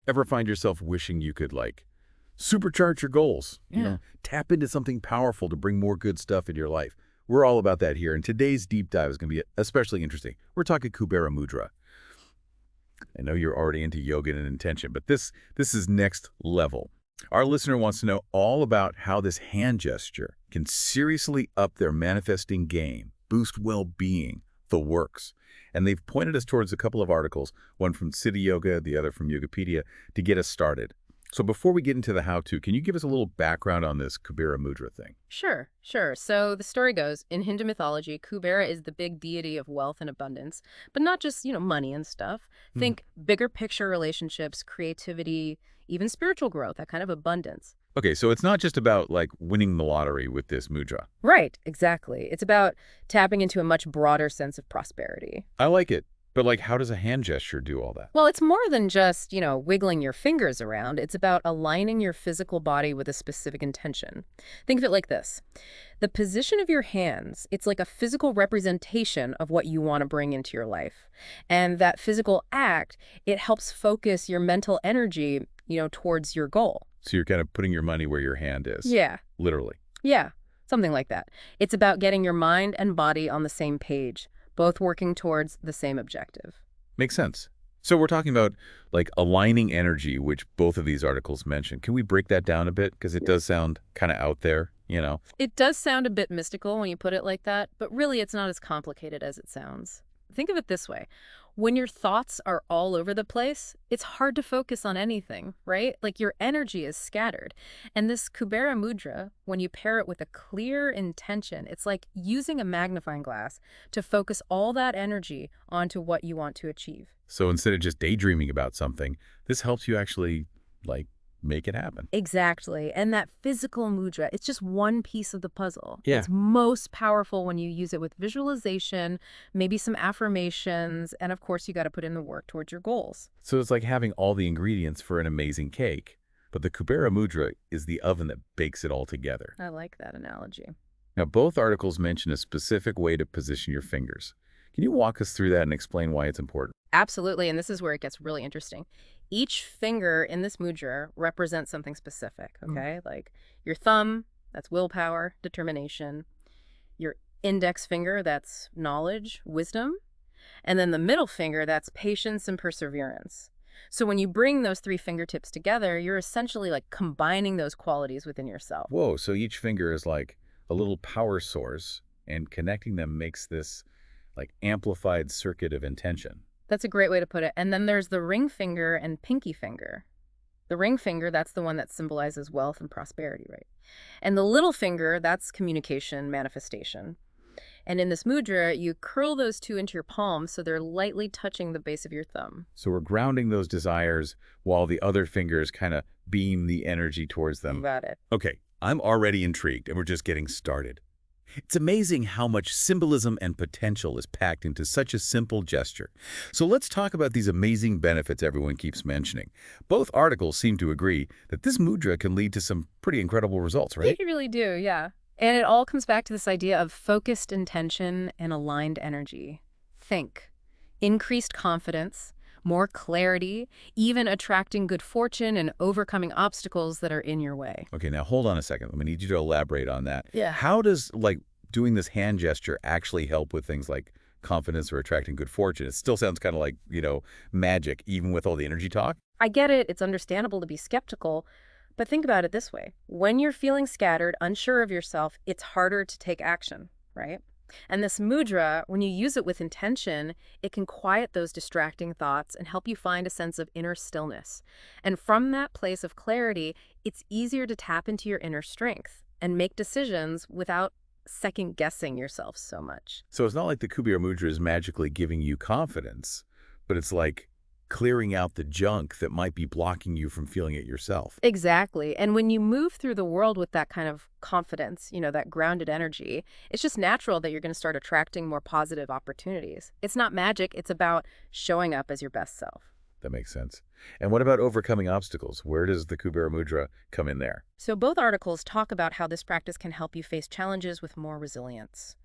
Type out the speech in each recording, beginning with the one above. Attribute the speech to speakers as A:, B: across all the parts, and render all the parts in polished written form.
A: Ever find yourself wishing you could, like, supercharge your goals?
B: Yeah.
A: Tap into something powerful to bring more good stuff into your life. We're all about that here, and today's deep dive is going to be especially interesting. We're talking Kubera Mudra. I know you're already into yoga and intention, but this is next level. Our listener wants to know all about how this hand gesture can seriously up their manifesting game, boost well-being, the works. And they've pointed us towards a couple of articles, one from City Yoga, the other from Yogapedia, to get us started. So before we get into the how-to, can you give us a little background on this Kubera Mudra thing?
B: Sure, sure. So the story goes, in Hindu mythology, Kubera is the big deity of wealth and abundance, but not just, money and stuff.
A: Hmm.
B: Think bigger picture relationships, creativity, even spiritual growth, that kind of abundance.
A: Okay, so it's not just about, like, winning the lottery with this mudra.
B: Right, exactly. It's about tapping into a much broader sense of prosperity.
A: I like it. But, like, how does a hand gesture do all that?
B: Well, it's more than just, wiggling your fingers around. It's about aligning your physical body with a specific intention. Think of it like this. The position of your hands, it's like a physical representation of what you want to bring into your life. And that physical act, it helps focus your mental energy, towards your goal.
A: So you're kind of putting your money where your hand is.
B: Yeah,
A: Literally.
B: yeah, something like that. It's about getting your mind and body on the same page, both working towards the same objective.
A: Makes sense. So we're talking about, like, aligning energy, which both of these articles mention. Can we break that down a bit? Because it does sound kind of out there.
B: It does sound a bit mystical when you put it like that, but really it's not as complicated as it sounds. Think of it this way. When your thoughts are all over the place, it's hard to focus on anything, right? Like your energy is scattered. And this Kubera Mudra, when you pair it with a clear intention, it's like using a magnifying glass to focus all that energy onto what you want to achieve.
A: So instead of just daydreaming about something, this helps you actually, like, make it happen.
B: Exactly. And that physical mudra, it's just one piece of the puzzle.
A: Yeah.
B: It's most powerful when you use it with visualization, maybe some affirmations, and of course you got to put in the work towards your goals.
A: So it's like having all the ingredients for an amazing cake, but the Kubera Mudra is the oven that bakes it all together.
B: I like that analogy.
A: Now, both articles mention a specific way to position your fingers. Can you walk us through that and explain why it's important?
B: Absolutely, and this is where it gets really interesting. Each finger in this mudra represents something specific, okay? Like your thumb, that's willpower, determination. Your index finger, that's knowledge, wisdom. And then the middle finger, that's patience and perseverance. So when you bring those three fingertips together, you're essentially like combining those qualities within yourself.
A: Whoa, so each finger is like a little power source, and connecting them makes this, like, amplified circuit of intention.
B: That's a great way to put it. And then there's the ring finger and pinky finger. The ring finger, that's the one that symbolizes wealth and prosperity, right? And the little finger, that's communication, manifestation. And in this mudra, you curl those two into your palm so they're lightly touching the base of your thumb.
A: So we're grounding those desires while the other fingers kind of beam the energy towards them.
B: Got it.
A: Okay, I'm already intrigued, and we're just getting started. It's amazing how much symbolism and potential is packed into such a simple gesture. So let's talk about these amazing benefits everyone keeps mentioning. Both articles seem to agree that this mudra can lead to some pretty incredible results, right?
B: They really do, yeah. And it all comes back to this idea of focused intention and aligned energy. Think. Increased confidence, more clarity, even attracting good fortune and overcoming obstacles that are in your way.
A: Okay, now hold on a second. I'm going to need you to elaborate on that.
B: Yeah.
A: How does, like, doing this hand gesture actually help with things like confidence or attracting good fortune? It still sounds kind of like, magic, even with all the energy talk.
B: I get it. It's understandable to be skeptical. But think about it this way. When you're feeling scattered, unsure of yourself, it's harder to take action, right? And this mudra, when you use it with intention, it can quiet those distracting thoughts and help you find a sense of inner stillness. And from that place of clarity, it's easier to tap into your inner strength and make decisions without second-guessing yourself so much.
A: So it's not like the Kubera Mudra is magically giving you confidence, but it's like clearing out the junk that might be blocking you from feeling it yourself.
B: Exactly. And when you move through the world with that kind of confidence, that grounded energy, it's just natural that you're going to start attracting more positive opportunities. It's not magic. It's about showing up as your best self.
A: That makes sense. And what about overcoming obstacles? Where does the Kubera Mudra come in there?
B: So both articles talk about how this practice can help you face challenges with more resilience.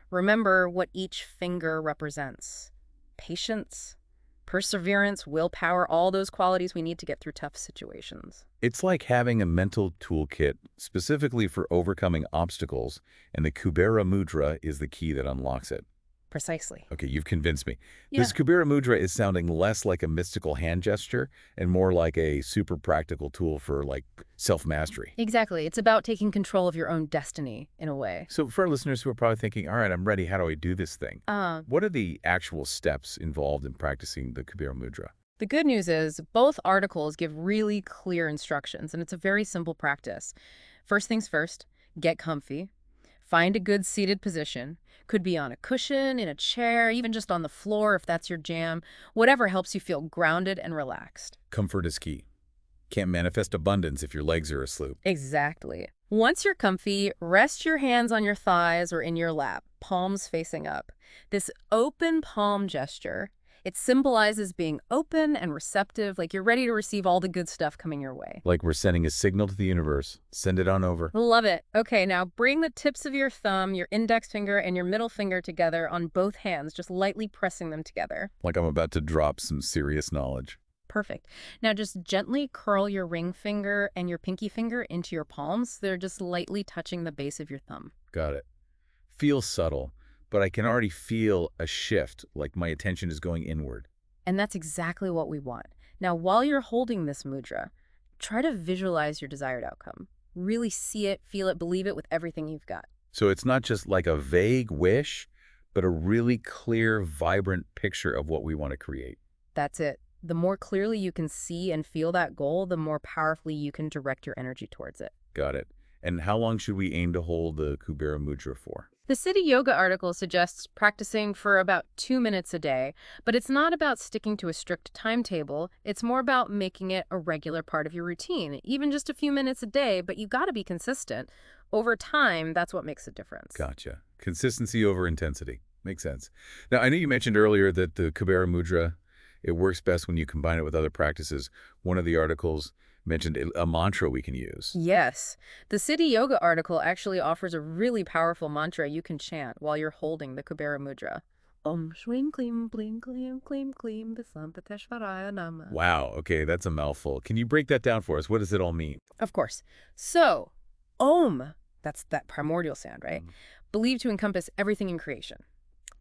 B: Remember what each finger represents: patience, Perseverance, willpower, all those qualities we need to get through tough situations.
A: It's like having a mental toolkit specifically for overcoming obstacles, and the Kubera Mudra is the key that unlocks it.
B: Precisely.
A: Okay, you've convinced me.
B: Yeah.
A: This Kubera Mudra is sounding less like a mystical hand gesture and more like a super practical tool for, like, self-mastery.
B: Exactly. It's about taking control of your own destiny, in a way.
A: So for our listeners who are probably thinking, all right, I'm ready, how do I do this thing?
B: Uh,
A: What are the actual steps involved in practicing the Kubera Mudra?
B: the good news is both articles give really clear instructions, and it's a very simple practice. First things first, get comfy. Find a good seated position. Could be on a cushion, in a chair, even just on the floor if that's your jam. Whatever helps you feel grounded and relaxed.
A: Comfort is key. Can't manifest abundance if your legs are asleep.
B: Exactly. Once you're comfy, rest your hands on your thighs or in your lap, palms facing up. This open palm gesture, it symbolizes being open and receptive, like you're ready to receive all the good stuff coming your way.
A: Like we're sending a signal to the universe. Send it on over.
B: Love it. Okay, now bring the tips of your thumb, your index finger, and your middle finger together on both hands, just lightly pressing them together.
A: Like I'm about to drop some serious knowledge.
B: Perfect. Now just gently curl your ring finger and your pinky finger into your palms. They're just lightly touching the base of your thumb.
A: Got it. Feels subtle, but I can already feel a shift, like my attention is going inward.
B: And that's exactly what we want. Now, while you're holding this mudra, try to visualize your desired outcome. Really see it, feel it, believe it with everything you've got.
A: So it's not just like a vague wish, but a really clear, vibrant picture of what we want to create.
B: That's it. The more clearly you can see and feel that goal, the more powerfully you can direct your energy towards it.
A: Got it. And how long should we aim to hold the Kubera Mudra for?
B: The City Yoga article suggests practicing for about 2 minutes a day, but it's not about sticking to a strict timetable. It's more about making it a regular part of your routine, even just a few minutes a day, but you got to be consistent. Over time, that's what makes a difference.
A: Gotcha. Consistency over intensity. Makes sense. Now, I know you mentioned earlier that the Kubera Mudra, it works best when you combine it with other practices. One of the articles mentioned a mantra we can use.
B: Yes. The City Yoga article actually offers a really powerful mantra you can chant while you're holding the Kubera Mudra. Om Shwing Klim Blim Klim Klim Klim Visampateshvaraya Nama.
A: Wow, okay, that's a mouthful. Can you break that down for us? What does it all mean?
B: Of course. So, Om, that's that primordial sound, right? Believed to encompass everything in creation.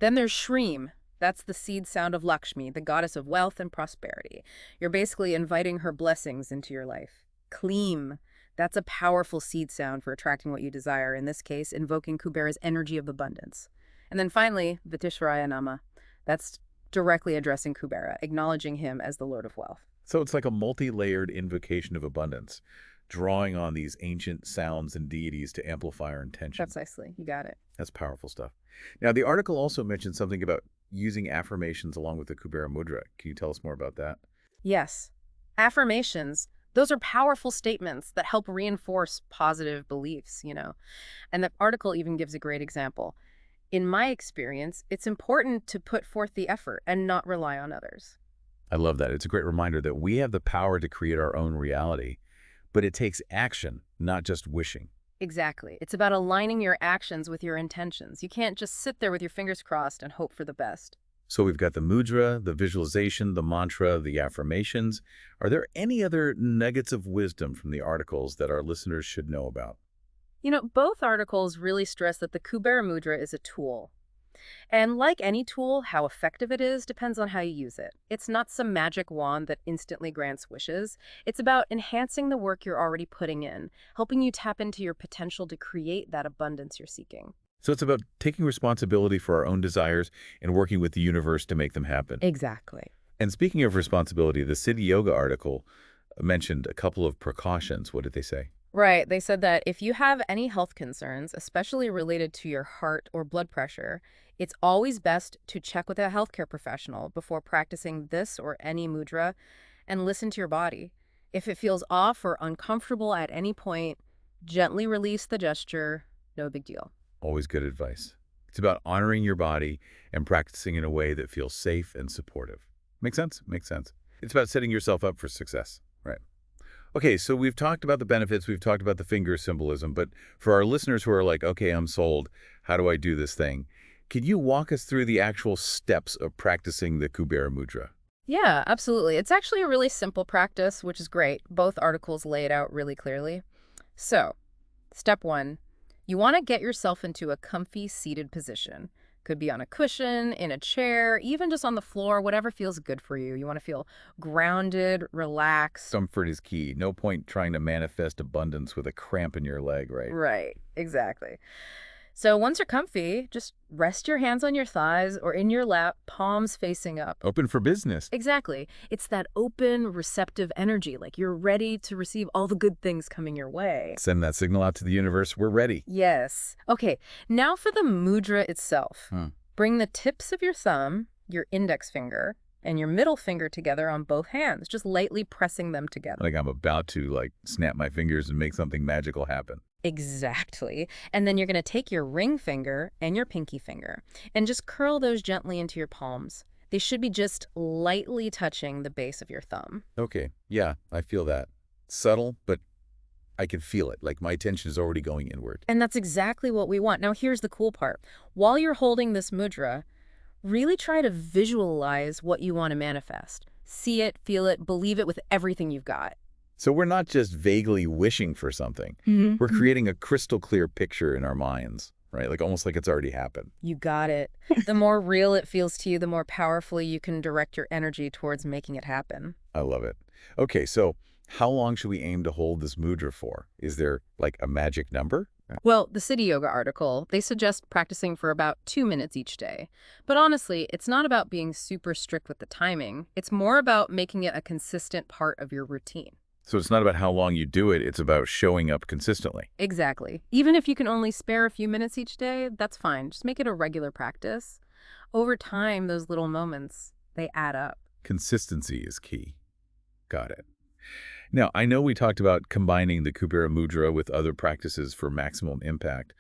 B: Then there's Shreem. That's the seed sound of Lakshmi, the goddess of wealth and prosperity. You're basically inviting her blessings into your life. Kleem. That's a powerful seed sound for attracting what you desire, in this case, invoking Kubera's energy of abundance. And then finally, Vitishvaraya Nama. That's directly addressing Kubera, acknowledging him as the Lord of Wealth.
A: So it's like a multi-layered invocation of abundance, drawing on these ancient sounds and deities to amplify our intention.
B: Precisely. You got it.
A: That's powerful stuff. Now, the article also mentioned something about using affirmations along with the Kubera Mudra. Can you tell us more about that?
B: Yes. Affirmations, those are powerful statements that help reinforce positive beliefs, And the article even gives a great example. In my experience, it's important to put forth the effort and not rely on others.
A: I love that. It's a great reminder that we have the power to create our own reality, but it takes action, not just wishing.
B: Exactly. It's about aligning your actions with your intentions. You can't just sit there with your fingers crossed and hope for the best.
A: So we've got the mudra, the visualization, the mantra, the affirmations. Are there any other nuggets of wisdom from the articles that our listeners should know about?
B: Both articles really stress that the Kubera Mudra is a tool. And like any tool, how effective it is depends on how you use it. It's not some magic wand that instantly grants wishes. It's about enhancing the work you're already putting in, helping you tap into your potential to create that abundance you're seeking.
A: So it's about taking responsibility for our own desires and working with the universe to make them happen.
B: Exactly.
A: And speaking of responsibility, the City Yoga article mentioned a couple of precautions. What did they say?
B: Right. They said that if you have any health concerns, especially related to your heart or blood pressure, it's always best to check with a healthcare professional before practicing this or any mudra and listen to your body. If it feels off or uncomfortable at any point, gently release the gesture. No big deal.
A: Always good advice. It's about honoring your body and practicing in a way that feels safe and supportive. Make sense? Makes sense. It's about setting yourself up for success. Right. Okay, so we've talked about the benefits, we've talked about the finger symbolism, but for our listeners who are like, okay, I'm sold, how do I do this thing? Can you walk us through the actual steps of practicing the Kubera Mudra?
B: Yeah, absolutely. It's actually a really simple practice, which is great. Both articles lay it out really clearly. So, step one, you want to get yourself into a comfy seated position. Could be on a cushion, in a chair, even just on the floor, whatever feels good for you. You want to feel grounded, relaxed.
A: Comfort is key. No point trying to manifest abundance with a cramp in your leg, right?
B: Right, exactly. So once you're comfy, just rest your hands on your thighs or in your lap, palms facing up.
A: Open for business.
B: Exactly. It's that open, receptive energy, like you're ready to receive all the good things coming your way.
A: Send that signal out to the universe. We're ready.
B: Yes. Okay, now for the mudra itself.
A: Hmm.
B: Bring the tips of your thumb, your index finger, and your middle finger together on both hands, just lightly pressing them together.
A: Like I'm about to, snap my fingers and make something magical happen.
B: Exactly. And then you're going to take your ring finger and your pinky finger and just curl those gently into your palms. They should be just lightly touching the base of your thumb.
A: Okay, yeah, I feel that. Subtle, but I can feel it. Like my attention is already going inward.
B: And that's exactly what we want. Now, here's the cool part. While you're holding this mudra, really try to visualize what you want to manifest. See it, feel it, believe it with everything you've got.
A: So we're not just vaguely wishing for something. We're creating a crystal clear picture in our minds, right? Like almost like it's already happened.
B: You got it. The more real it feels to you, the more powerfully you can direct your energy towards making it happen.
A: I love it. Okay, so how long should we aim to hold this mudra for? Is there like a magic number?
B: Well, the City Yoga article, they suggest practicing for about 2 minutes each day. But honestly, it's not about being super strict with the timing. It's more about making it a consistent part of your routine.
A: So it's not about how long you do it, it's about showing up consistently.
B: Exactly. Even if you can only spare a few minutes each day, that's fine. Just make it a regular practice. Over time, those little moments, they add up.
A: Consistency is key. Got it. Now, I know we talked about combining the Kubera Mudra with other practices for maximum impact.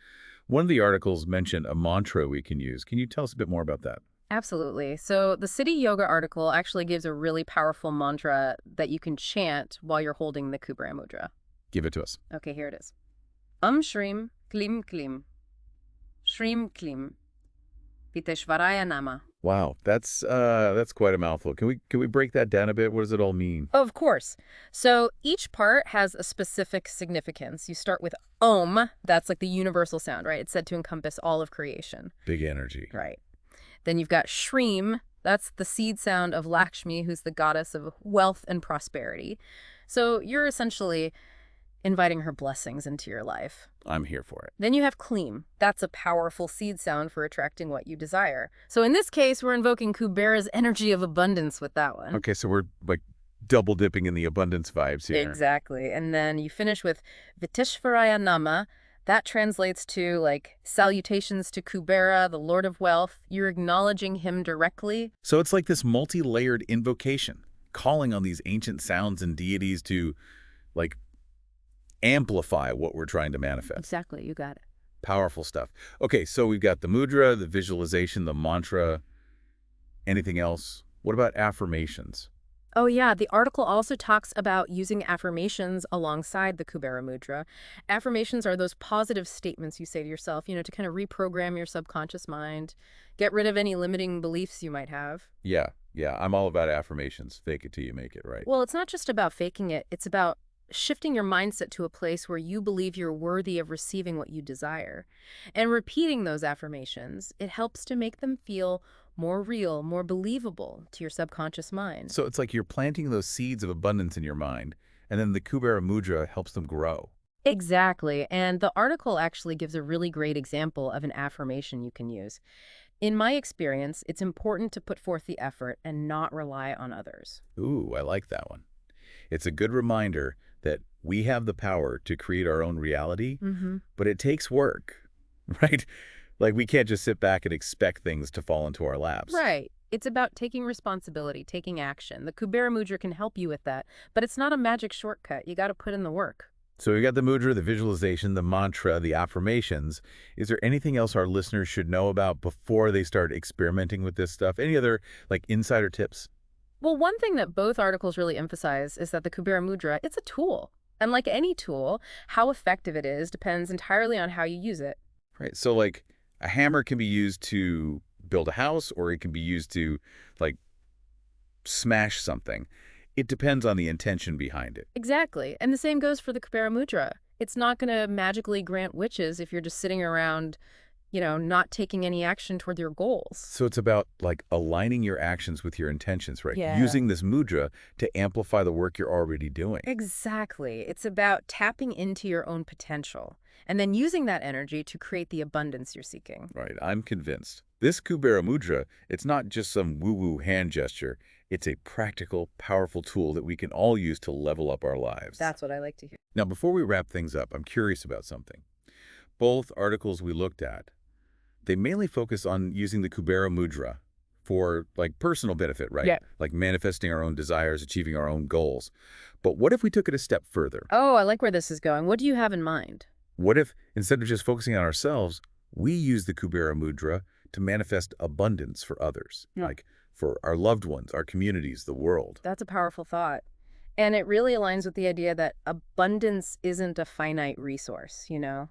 A: One of the articles mentioned a mantra we can use. Can you tell us a bit more about that?
B: Absolutely. So the City Yoga article actually gives a really powerful mantra that you can chant while you're holding the Kubera Mudra.
A: Give it to us.
B: Okay, here it is. Shrim Klim Klim. Shrim Klim. Viteshvaraya Nama.
A: Wow, that's quite a mouthful. Can we break that down a bit? What does it all mean?
B: Of course. So each part has a specific significance. You start with Om, that's like the universal sound, right? It's said to encompass all of creation.
A: Big energy.
B: Right. Then you've got Shrim, that's the seed sound of Lakshmi, who's the goddess of wealth and prosperity. So you're essentially inviting her blessings into your life.
A: I'm here for it.
B: Then you have Kleem. That's a powerful seed sound for attracting what you desire. So in this case, we're invoking Kubera's energy of abundance with that one.
A: Okay, so we're like double dipping in the abundance vibes here.
B: Exactly. And then you finish with Viteshvaraya Nama. That translates to like salutations to Kubera, the Lord of Wealth. You're acknowledging him directly.
A: So it's like this multi-layered invocation, calling on these ancient sounds and deities to like amplify what we're trying to manifest.
B: Exactly. You got it.
A: Powerful stuff. Okay, so we've got the mudra, the visualization, the mantra. Anything else? What about affirmations?
B: Oh, yeah. The article also talks about using affirmations alongside the Kubera Mudra. Affirmations are those positive statements you say to yourself, to kind of reprogram your subconscious mind, get rid of any limiting beliefs you might have.
A: Yeah, I'm all about affirmations. Fake it till you make it, right?
B: Well, it's not just about faking it. It's about shifting your mindset to a place where you believe you're worthy of receiving what you desire. And repeating those affirmations, it helps to make them feel more real, more believable to your subconscious mind.
A: So it's like you're planting those seeds of abundance in your mind, and then the Kubera Mudra helps them grow.
B: Exactly. And the article actually gives a really great example of an affirmation you can use. In my experience, it's important to put forth the effort and not rely on others.
A: Ooh, I like that one. It's a good reminder that we have the power to create our own reality, but it takes work, right? Like we can't just sit back and expect things to fall into our laps.
B: Right. It's about taking responsibility, taking action. The Kubera Mudra can help you with that, but it's not a magic shortcut. You got to put in the work.
A: So we got the mudra, the visualization, the mantra, the affirmations. Is there anything else our listeners should know about before they start experimenting with this stuff? Any other like insider tips?
B: Well, one thing that both articles really emphasize is that the Kubera Mudra, it's a tool. And like any tool, how effective it is depends entirely on how you use it.
A: Right. So like a hammer can be used to build a house, or it can be used to like smash something. It depends on the intention behind it.
B: Exactly. And the same goes for the Kubera Mudra. It's not going to magically grant wishes if you're just sitting around, not taking any action toward your goals.
A: So it's about like aligning your actions with your intentions, right?
B: Yeah.
A: Using this mudra to amplify the work you're already doing.
B: Exactly. It's about tapping into your own potential and then using that energy to create the abundance you're seeking.
A: Right, I'm convinced. This Kubera Mudra, it's not just some woo-woo hand gesture. It's a practical, powerful tool that we can all use to level up our lives.
B: That's what I like to hear.
A: Now, before we wrap things up, I'm curious about something. Both articles we looked at, they mainly focus on using the Kubera Mudra for like personal benefit, right?
B: Yeah.
A: Like manifesting our own desires, achieving our own goals. But what if we took it a step further?
B: Oh, I like where this is going. What do you have in mind?
A: What if, instead of just focusing on ourselves, we use the Kubera Mudra to manifest abundance for others,
B: Yeah.
A: like for our loved ones, our communities, the world?
B: That's a powerful thought. And it really aligns with the idea that abundance isn't a finite resource,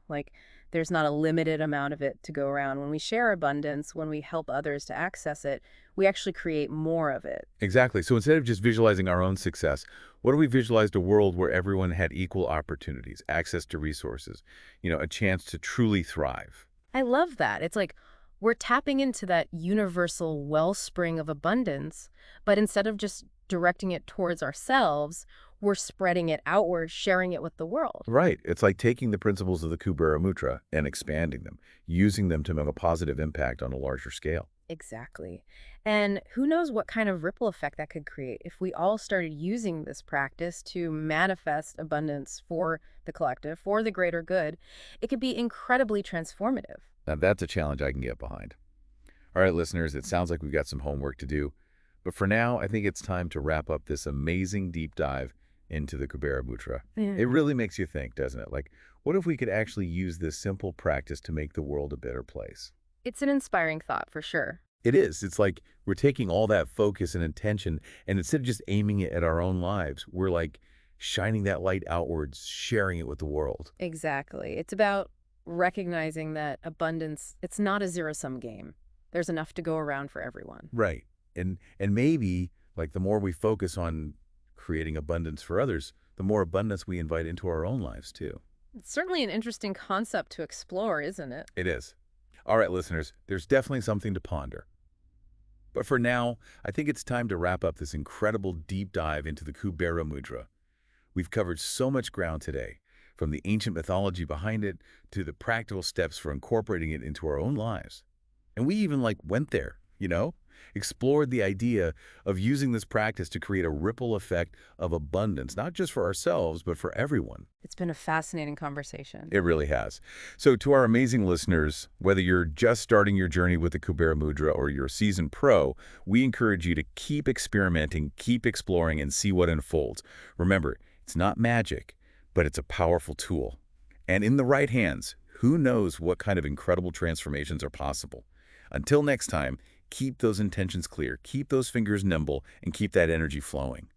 B: Like there's not a limited amount of it to go around. When we share abundance, when we help others to access it, we actually create more of it.
A: Exactly. So instead of just visualizing our own success, what if we visualized a world where everyone had equal opportunities, access to resources, a chance to truly thrive?
B: I love that. It's like we're tapping into that universal wellspring of abundance, but instead of just directing it towards ourselves, we're spreading it outward, sharing it with the world.
A: Right. It's like taking the principles of the Kubera Mudra and expanding them, using them to make a positive impact on a larger scale.
B: Exactly. And who knows what kind of ripple effect that could create if we all started using this practice to manifest abundance for the collective, for the greater good. It could be incredibly transformative.
A: Now, that's a challenge I can get behind. All right, listeners, it sounds like we've got some homework to do. But for now, I think it's time to wrap up this amazing deep dive into the Kubera Mudra.
B: Yeah.
A: It really makes you think, doesn't it? Like, what if we could actually use this simple practice to make the world a better place?
B: It's an inspiring thought for sure.
A: It is. It's like we're taking all that focus and intention, and instead of just aiming it at our own lives, we're like shining that light outwards, sharing it with the world.
B: Exactly. It's about recognizing that abundance, it's not a zero-sum game. There's enough to go around for everyone.
A: Right. And maybe like the more we focus on creating abundance for others, the more abundance we invite into our own lives too.
B: It's certainly an interesting concept to explore, isn't it?
A: It is. All right, listeners, there's definitely something to ponder. But for now, I think it's time to wrap up this incredible deep dive into the Kubera Mudra. We've covered so much ground today, from the ancient mythology behind it to the practical steps for incorporating it into our own lives. And we even went there, explored the idea of using this practice to create a ripple effect of abundance, not just for ourselves, but for everyone.
B: It's been a fascinating conversation.
A: It really has. So to our amazing listeners, whether you're just starting your journey with the Kubera Mudra or you're a seasoned pro, we encourage you to keep experimenting, keep exploring, and see what unfolds. Remember, it's not magic, but it's a powerful tool. And in the right hands, who knows what kind of incredible transformations are possible. Until next time, keep those intentions clear, keep those fingers nimble, and keep that energy flowing.